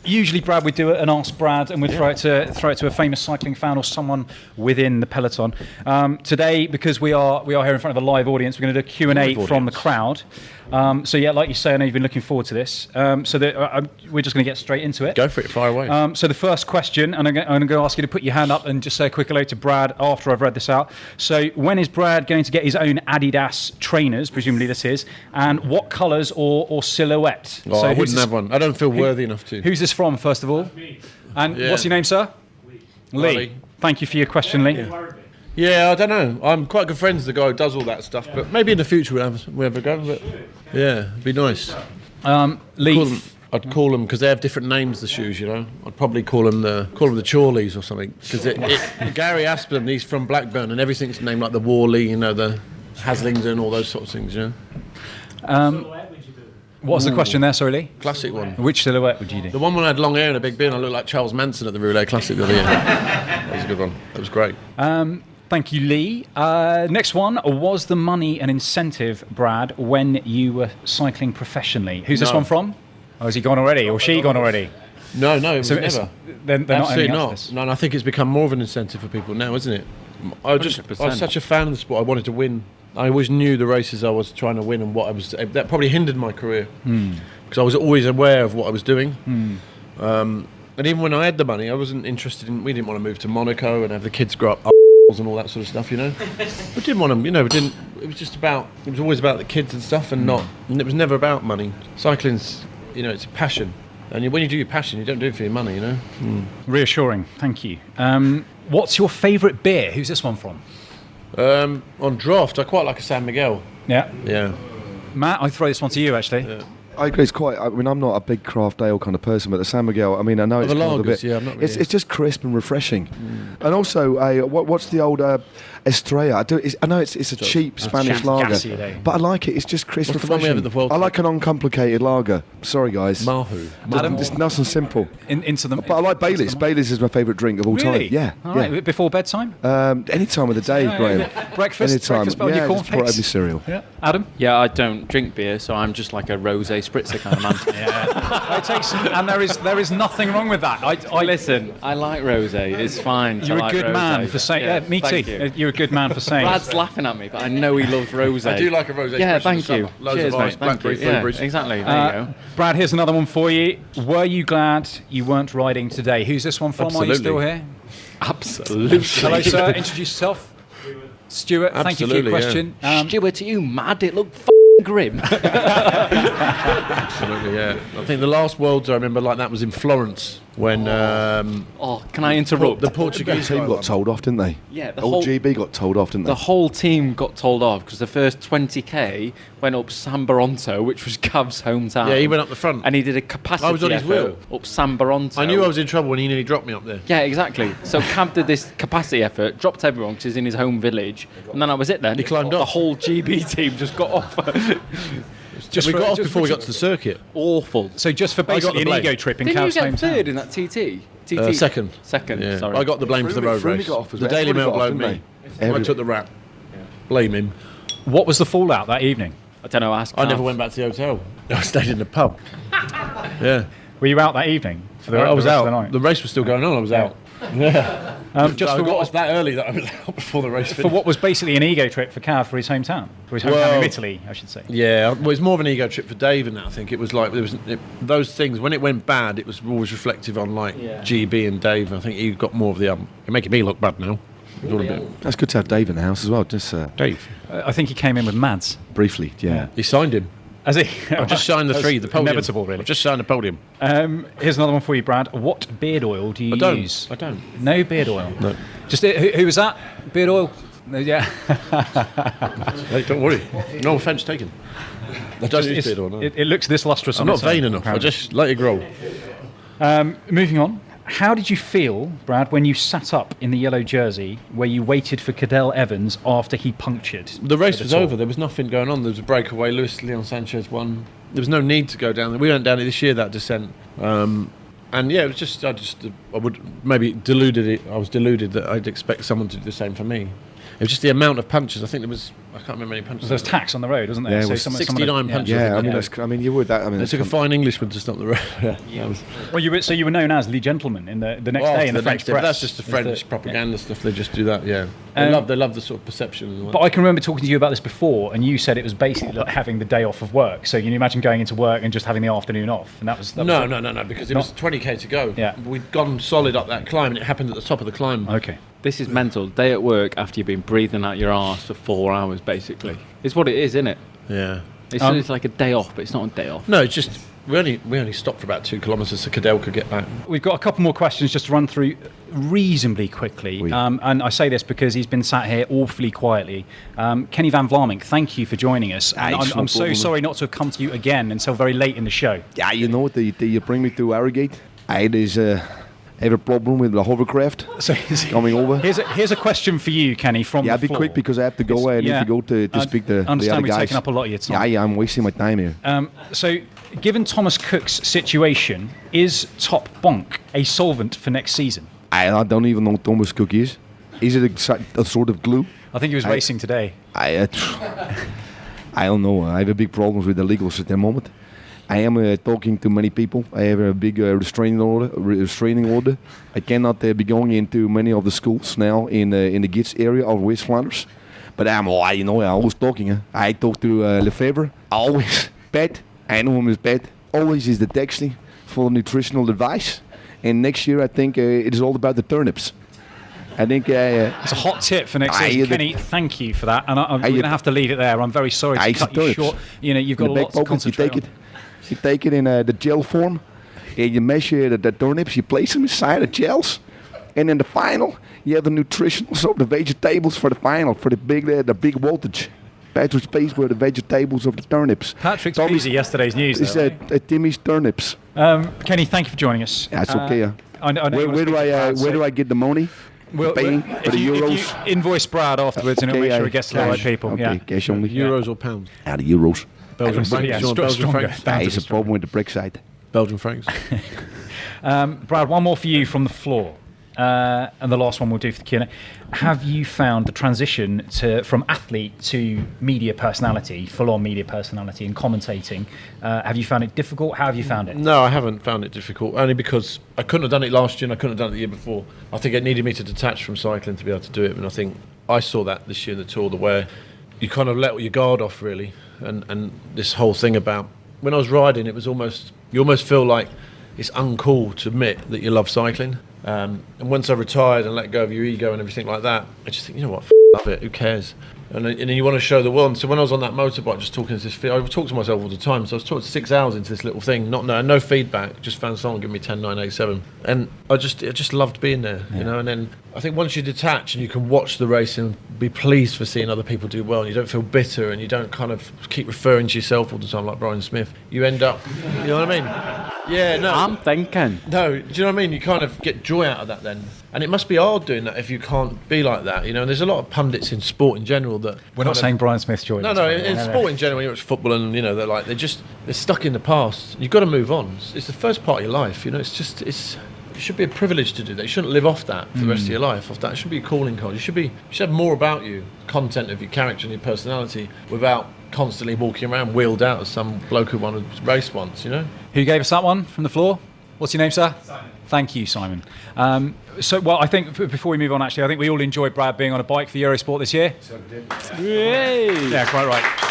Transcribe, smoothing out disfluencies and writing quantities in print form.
Usually, Brad, we do an Ask Brad, and we throw it to a famous cycling fan or someone within the peloton. Today, because we are here in front of a live audience, we're going to do a Q&A from the crowd. So yeah, like you say, I know you've been looking forward to this. We're just going to get straight into it. Go for it, fire away. So the first question, and I'm going to ask you to put your hand up and just say a quick hello to Brad after I've read this out. So when is Brad going to get his own Adidas trainers? Presumably this is. And what colours or silhouette? Oh, I wouldn't have one. I don't feel worthy enough to. Who's this from, first of all? And what's your name, sir? Lee. Thank you for your question, Lee. Yeah, I don't know. I'm quite good friends with the guy who does all that stuff, but maybe in the future we'll have a go. But yeah, it'd be nice. Lee. I'd call them because they have different names. The shoes, you know. I'd probably call them the Chorleys or something. Because Gary Aspen, he's from Blackburn, and everything's named like the Worley, you know, the Haslington, all those sorts of things, you know. What's the question there, sorry, Lee? Classic one. Which silhouette would you do? The one when I had long hair and a big beard, I looked like Charles Manson at the Relay Classic the other year. That was a good one. That was great. Thank you, Lee. Next one. Was the money an incentive, Brad, when you were cycling professionally? Who's this one from? Oh, has he gone already? Or she gone already? No, it was never. They're Absolutely not. not. No, and I think it's become more of an incentive for people now, isn't it? I was such a fan of the sport. I wanted to win. I always knew the races I was trying to win and what I was. That probably hindered my career because I was always aware of what I was doing. And even when I had the money, I wasn't interested in. We didn't want to move to Monaco and have the kids grow up and all that sort of stuff, you know. We didn't want them, you know. It was just about. It was always about the kids and stuff, and it was never about money. Cycling's, you know, it's a passion, and when you do your passion, you don't do it for your money, you know. Reassuring. Thank you. What's your favourite beer? Who's this one from? On draft, I quite like a San Miguel. Yeah. Matt, I throw this one to you actually. Yeah. I agree. It's quite. I mean, I'm not a big craft ale kind of person, but the San Miguel. I mean, I know it's kind of a bit. Yeah, I'm not really. It's just crisp and refreshing. And also, what's the old Estrella? I know it's a cheap Spanish lager, but I like it. It's just crisp, What's the one we refreshing. have at the World I Cup? like an uncomplicated lager. Sorry, guys. Mahu. Madam, It's nice and simple. But I like Baileys. Baileys is my favourite drink of all time. Yeah. All right. Before bedtime? Any time of the day, Graham. Breakfast. Anytime. Breakfast on your Just pour it cornflakes. over my cereal. Yeah. Adam? Yeah, I don't drink beer, so I'm just like a rosé spritzer kind of man. It takes, and there is nothing wrong with that. I Listen, I like rosé. It's fine. You're to a good like man rosé. for saying. Yeah, me thank too. you. You're a good man for saying. Brad's laughing at me, but I know he loves rosé. I do like a rosé. Yeah, especially in thank the you. summer. Loads Cheers, of ice, mate. Thank you. blackberries, Yeah, blueberries. exactly. There you go. Brad, here's another one for you. Were you glad you weren't riding today? Who's this one from? Absolutely. Are you still here? Absolutely. Hello, sir. Introduce yourself. Stuart, thank you for your question. Stuart, are you mad? It looked grim. Absolutely, yeah. I think the last Worlds I remember like that was in Florence when Can I interrupt? the Portuguese team guy got won. told off, didn't they? Yeah, the All whole GB got told off, didn't they? the whole team got told off because the first 20k went up San Baronto, which was Cav's hometown. Yeah, he went up the front. and he did a capacity I was on his effort wheel. up San Baronto. I knew I was in trouble when he nearly dropped me up there. Yeah, exactly. So Cav did this capacity effort, dropped everyone because he's in his home village, and then that was it. Then He climbed the off. whole GB team just got off. We got off before we got to the circuit. Awful. So just for got basically the an blame. ego trip in Didn't you Cav's get hometown. third in that TT? Second. Second. Yeah. Sorry. I got the blame for the road Froome race. got off as The well. Daily Mail Everybody got blamed off, me. didn't I took the rap. Blame him. What was the fallout that evening? I don't know. Ask. I never Cav. went back to the hotel. I stayed in the pub. Yeah. Were you out that evening? For I was rest of out. the night? The race was still going on. I was out. Yeah. Just I for got what, off that early that I was out before the race for finished. what was basically an ego trip for Cav for his hometown. For his hometown in Italy, I should say. Yeah, well, it's more of an ego trip for Dave and that. I think it was like those things. When it went bad, it was always reflective on like GB and Dave. I think he got more of the You're making me look bad now. It's all a bit- That's good to have Dave in the house as well. Just Dave. I think he came in with Mads. briefly, yeah. He signed him. Has he? I just signed the podium. Inevitable, really. I just signed the podium. Here's another one for you, Brad. What beard oil do you use? I don't. No beard oil. No. Just who was that? Beard oil? No, yeah. Hey, don't worry. No offence taken. I don't use beard oil, no. It looks this lustrous. I'm on not its own, vain enough. I apparently. just let it grow. Moving on. How did you feel, Brad, when you sat up in the yellow jersey where you waited for Cadell Evans after he punctured? The race the was Tour? over. There was nothing going on. There was a breakaway. Leon Sanchez won. There was no need to go down there. We went down it this year, that descent. And yeah, it was just, I would maybe deluded it. I was deluded that I'd expect someone to do the same for me. It was just the amount of punches. I think there was, I can't remember how many punches. There was tax on the road, wasn't there? Yeah, it was 69 punches. Yeah, I mean, you would that. I mean, They took a fine Englishman to stop the road. Well, you were known as the gentleman in the next day in the French press. That's just the French propaganda stuff. They just do that. Yeah, they love the sort of perception. But I can remember talking to you about this before, and you said it was basically like having the day off of work. So you imagine going into work and just having the afternoon off, and that was no, because it was 20k to go. Yeah, we'd gone solid up that climb, and it happened at the top of the climb. Okay. This is mental. Day at work after you've been breathing out your arse for 4 hours, basically. It's what it is, isn't it? Yeah. It's like a day off, but it's not a day off. No, it's just we only stopped for about 2 kilometres so Cadell could get back. We've got a couple more questions just to run through reasonably quickly. Oui. And I say this because he's been sat here awfully quietly. Kenny Van Vlaming, thank you for joining us. And I'm so sorry not to have come to you again until very late in the show. Yeah, you know, you bring me to Harrogate. I have a problem with the hovercraft coming over. Here's a question for you, Kenny, from the be floor. quick because I have to go. I need to go to speak to the other understand we've guys. taken up a lot of your time. Yeah, I'm wasting my time here. So, given Thomas Cook's situation, is Top Bonk a solvent for next season? I don't even know what Thomas Cook is. Is it a sort of glue? I think he was racing today. I don't know. I have a big problems with the legals at the moment. I am talking to many people. I have a big restraining order. I cannot be going into many of the schools now in the Gids area of West Flanders. But I'm always talking. I talk to Lefebvre. Always bad. I know him as bad. Always is the texting for nutritional advice. And next year I think it is all about the turnips. I think it's a hot tip for next season. Kenny, thank you for that. And we're going to have to leave it there. I'm very sorry to cut you short. You've got a lot to concentrate on. You take it in the gel form, and you measure the turnips, you place them inside the gels, and in the final, you have the nutritionals of the vegetables for the final, for the big voltage. Patrick's Peas were the vegetables of the turnips. Patrick's Peas are yesterday's news. It's Timmy's turnips. Kenny, thank you for joining us. That's okay. Where do I get the money? Well, if you invoice Brad afterwards, and it'll make sure it gets to the right people. Okay, cash only. Euros or pounds? The euros. Belgian francs. Belgian francs. It's a problem with the brick side. Belgian francs. Brad, one more for you from the floor, and the last one we'll do for the Q&A. Have you found the transition from athlete to media personality, full-on media personality, and commentating? Have you found it difficult? How have you found it? No, I haven't found it difficult. Only because I couldn't have done it last year, and I couldn't have done it the year before. I think it needed me to detach from cycling to be able to do it, and I think I saw that this year in the Tour, where you kind of let your guard off, really. And this whole thing about when I was riding, it was you almost feel like it's uncool to admit that you love cycling. And once I retired and let go of your ego and everything like that, I just think, you know what, love it, who cares? And then you want to show the world. And so when I was on that motorbike, just talking to this, I talk to myself all the time. So I was talking 6 hours into this little thing, no feedback, just found someone giving me 10, 9, 8, 7. And I just loved being there, you know. And then I think once you detach and you can watch the race and be pleased for seeing other people do well, and you don't feel bitter and you don't kind of keep referring to yourself all the time like Brian Smith, you end up, you know what I mean? Yeah, no. I'm thinking. No, do you know what I mean? You kind of get joy out of that then. And it must be hard doing that if you can't be like that, you know. And there's a lot of pundits in sport in general that... We're not saying Brian Smith's joy. No, in sport in general, when you watch football and, you know, they're stuck in the past. You've got to move on. It's the first part of your life, you know. It should be a privilege to do that. You shouldn't live off that for the rest of your life. Off that, it should be a calling card. You should have more about you, content of your character and your personality, without constantly walking around wheeled out as some bloke who won a race once, you know. Who gave us that one from the floor? What's your name, sir? Simon. Thank you, Simon. I think before we move on, actually, I think we all enjoyed Brad being on a bike for Eurosport this year. So did. Yeah, quite right.